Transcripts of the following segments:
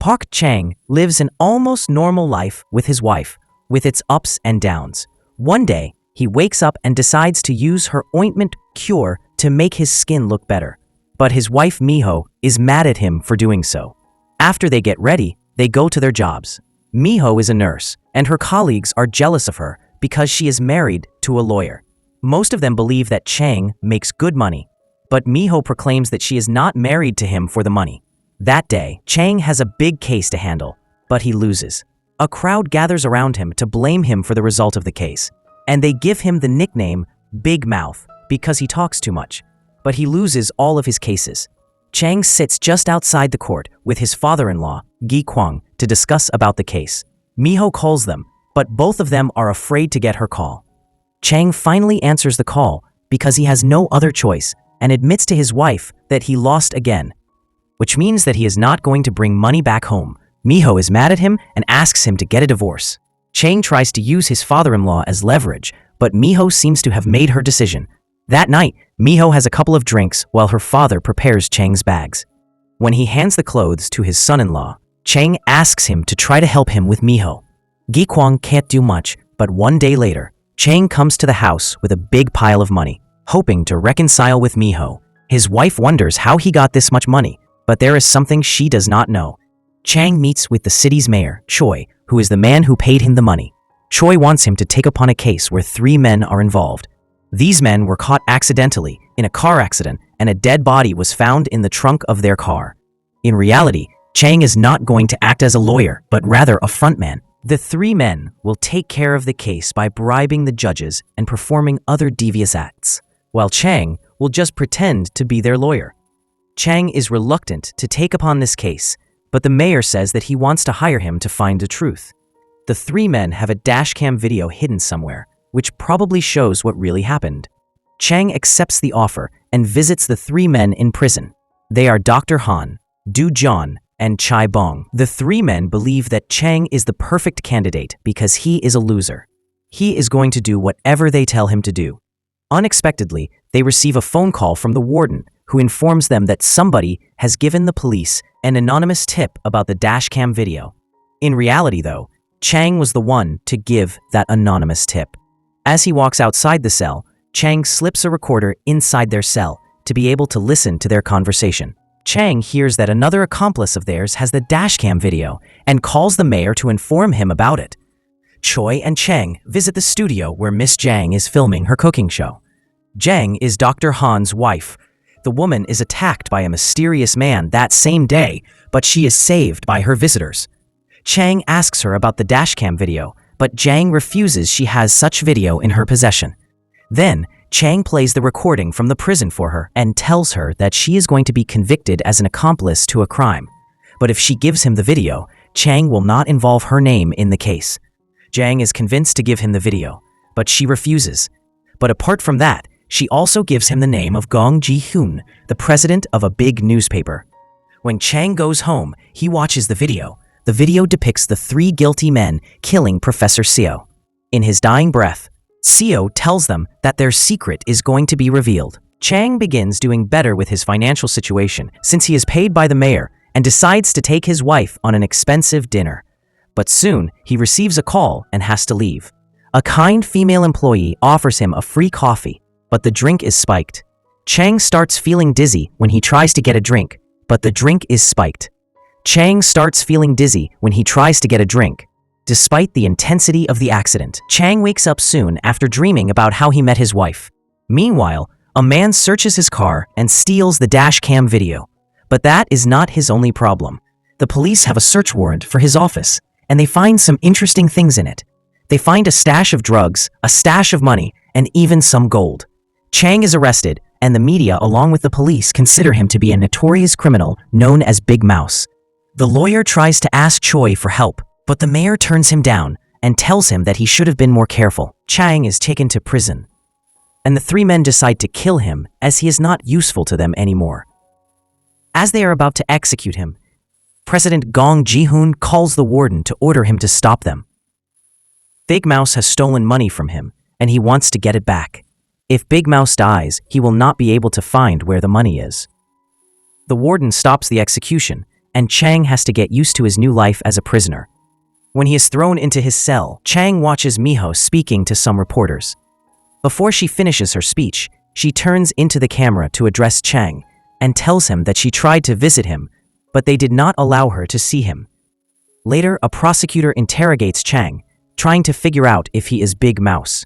Park Chang lives an almost normal life with his wife, with its ups and downs. One day, he wakes up and decides to use her ointment cure to make his skin look better. But his wife Miho is mad at him for doing so. After they get ready, they go to their jobs. Miho is a nurse, and her colleagues are jealous of her because she is married to a lawyer. Most of them believe that Chang makes good money, but Miho proclaims that she is not married to him for the money. That day, Chang has a big case to handle, but he loses. A crowd gathers around him to blame him for the result of the case, and they give him the nickname Big Mouth because he talks too much. But he loses all of his cases. Chang sits just outside the court with his father-in-law, Gi Kwang, to discuss about the case. Miho calls them, but both of them are afraid to get her call. Chang finally answers the call because he has no other choice and admits to his wife that he lost again, which means that he is not going to bring money back home. Miho is mad at him and asks him to get a divorce. Chang tries to use his father-in-law as leverage, but Miho seems to have made her decision. That night, Miho has a couple of drinks while her father prepares Chang's bags. When he hands the clothes to his son-in-law, Chang asks him to try to help him with Miho. Gi Kwang can't do much, but one day later, Chang comes to the house with a big pile of money, hoping to reconcile with Miho. His wife wonders how he got this much money, but there is something she does not know. Chang meets with the city's mayor, Choi, who is the man who paid him the money. Choi wants him to take upon a case where 3 men are involved. These men were caught accidentally in a car accident, and a dead body was found in the trunk of their car. In reality, Chang is not going to act as a lawyer, but rather a frontman. The 3 men will take care of the case by bribing the judges and performing other devious acts, while Chang will just pretend to be their lawyer. Chang is reluctant to take upon this case, but the mayor says that he wants to hire him to find the truth. The 3 men have a dashcam video hidden somewhere, which probably shows what really happened. Chang accepts the offer and visits the 3 men in prison. They are Dr. Han, Du John, and Chai Bong. The 3 men believe that Chang is the perfect candidate because he is a loser. He is going to do whatever they tell him to do. Unexpectedly, they receive a phone call from the warden, who informs them that somebody has given the police an anonymous tip about the dashcam video. In reality, though, Chang was the one to give that anonymous tip. As he walks outside the cell, Chang slips a recorder inside their cell to be able to listen to their conversation. Chang hears that another accomplice of theirs has the dashcam video and calls the mayor to inform him about it. Choi and Chang visit the studio where Miss Zhang is filming her cooking show. Zhang is Dr. Han's wife. The woman is attacked by a mysterious man that same day, but she is saved by her visitors. Chang asks her about the dashcam video, but Zhang refuses she has such video in her possession. Then, Chang plays the recording from the prison for her and tells her that she is going to be convicted as an accomplice to a crime. But if she gives him the video, Chang will not involve her name in the case. Zhang is convinced to give him the video, but she refuses. But apart from that, she also gives him the name of Gong Ji-hoon, the president of a big newspaper. When Chang goes home, he watches the video. The video depicts the 3 guilty men killing Professor Seo. In his dying breath, Seo tells them that their secret is going to be revealed. Chang begins doing better with his financial situation since he is paid by the mayor and decides to take his wife on an expensive dinner. But soon, he receives a call and has to leave. A kind female employee offers him a free coffee, but the drink is spiked. Chang starts feeling dizzy when he tries to get a drink, but the drink is spiked. Chang starts feeling dizzy when he tries to get a drink. Despite the intensity of the accident, Chang wakes up soon after dreaming about how he met his wife. Meanwhile, a man searches his car and steals the dashcam video. But that is not his only problem. The police have a search warrant for his office, and they find some interesting things in it. They find a stash of drugs, a stash of money, and even some gold. Chang is arrested, and the media, along with the police, consider him to be a notorious criminal known as Big Mouse. The lawyer tries to ask Choi for help, but the mayor turns him down and tells him that he should have been more careful. Chang is taken to prison, and the 3 men decide to kill him as he is not useful to them anymore. As they are about to execute him, President Gong Ji-hoon calls the warden to order him to stop them. Big Mouse has stolen money from him, and he wants to get it back. If Big Mouse dies, he will not be able to find where the money is. The warden stops the execution, and Chang has to get used to his new life as a prisoner. When he is thrown into his cell, Chang watches Miho speaking to some reporters. Before she finishes her speech, she turns into the camera to address Chang and tells him that she tried to visit him, but they did not allow her to see him. Later, a prosecutor interrogates Chang, trying to figure out if he is Big Mouse.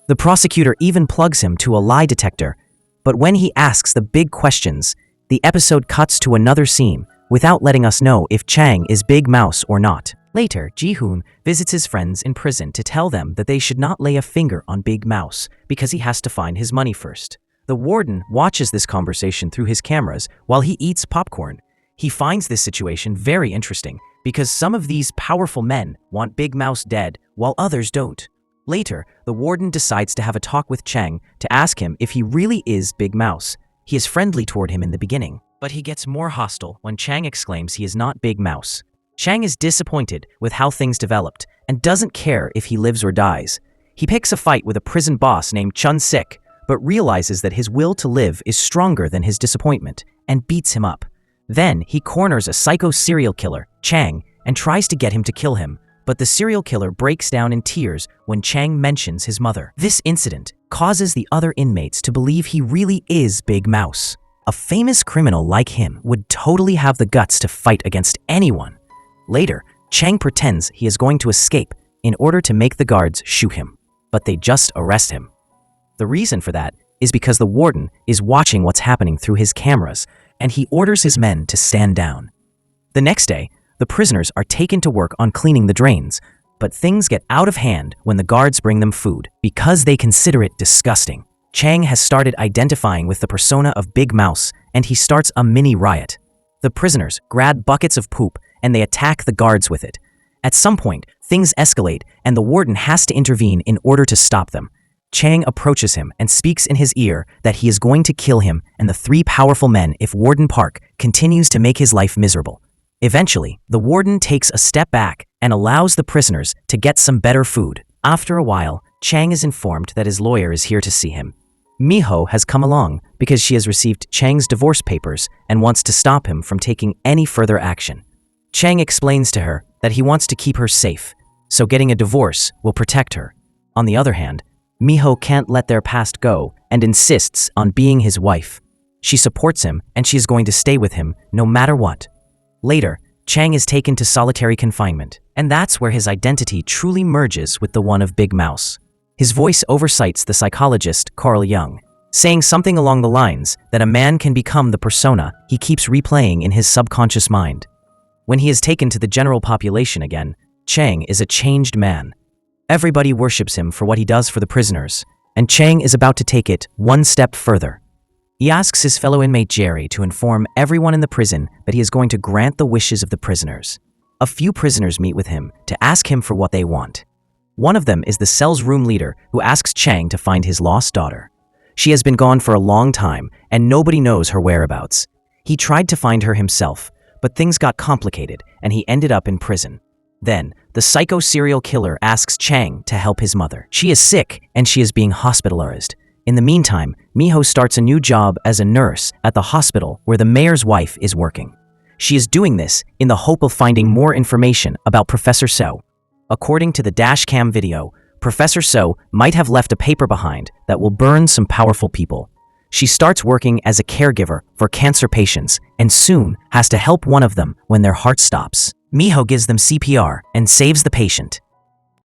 The prosecutor even plugs him to a lie detector, but when he asks the big questions, the episode cuts to another scene without letting us know if Chang is Big Mouse or not. Later, Ji-hoon visits his friends in prison to tell them that they should not lay a finger on Big Mouse because he has to find his money first. The warden watches this conversation through his cameras while he eats popcorn. He finds this situation very interesting because some of these powerful men want Big Mouse dead while others don't. Later, the warden decides to have a talk with Chang to ask him if he really is Big Mouse. He is friendly toward him in the beginning, but he gets more hostile when Chang exclaims he is not Big Mouse. Chang is disappointed with how things developed and doesn't care if he lives or dies. He picks a fight with a prison boss named Chun-sik, but realizes that his will to live is stronger than his disappointment and beats him up. Then he corners a psycho serial killer, Chang, and tries to get him to kill him, but the serial killer breaks down in tears when Chang mentions his mother. This incident causes the other inmates to believe he really is Big Mouse. A famous criminal like him would totally have the guts to fight against anyone. Later, Chang pretends he is going to escape in order to make the guards shoot him, but they just arrest him. The reason for that is because the warden is watching what's happening through his cameras, and he orders his men to stand down. The next day, the prisoners are taken to work on cleaning the drains, but things get out of hand when the guards bring them food because they consider it disgusting. Chang has started identifying with the persona of Big Mouse, and he starts a mini riot. The prisoners grab buckets of poop and they attack the guards with it. At some point, things escalate and the warden has to intervene in order to stop them. Chang approaches him and speaks in his ear that he is going to kill him and the three powerful men if Warden Park continues to make his life miserable. Eventually, the warden takes a step back and allows the prisoners to get some better food. After a while, Chang is informed that his lawyer is here to see him. Miho has come along because she has received Chang's divorce papers and wants to stop him from taking any further action. Chang explains to her that he wants to keep her safe, so getting a divorce will protect her. On the other hand, Miho can't let their past go and insists on being his wife. She supports him and she is going to stay with him no matter what. Later, Chang is taken to solitary confinement, and that's where his identity truly merges with the one of Big Mouse. His voice oversights the psychologist Carl Jung, saying something along the lines that a man can become the persona he keeps replaying in his subconscious mind. When he is taken to the general population again, Chang is a changed man. Everybody worships him for what he does for the prisoners, and Chang is about to take it one step further. He asks his fellow inmate Jerry to inform everyone in the prison that he is going to grant the wishes of the prisoners. A few prisoners meet with him to ask him for what they want. One of them is the cell's room leader who asks Chang to find his lost daughter. She has been gone for a long time and nobody knows her whereabouts. He tried to find her himself, but things got complicated and he ended up in prison. Then, the psycho serial killer asks Chang to help his mother. She is sick and she is being hospitalized. In the meantime, Miho starts a new job as a nurse at the hospital where the mayor's wife is working. She is doing this in the hope of finding more information about Professor So. According to the dashcam video, Professor So might have left a paper behind that will burn some powerful people. She starts working as a caregiver for cancer patients and soon has to help one of them when their heart stops. Miho gives them CPR and saves the patient.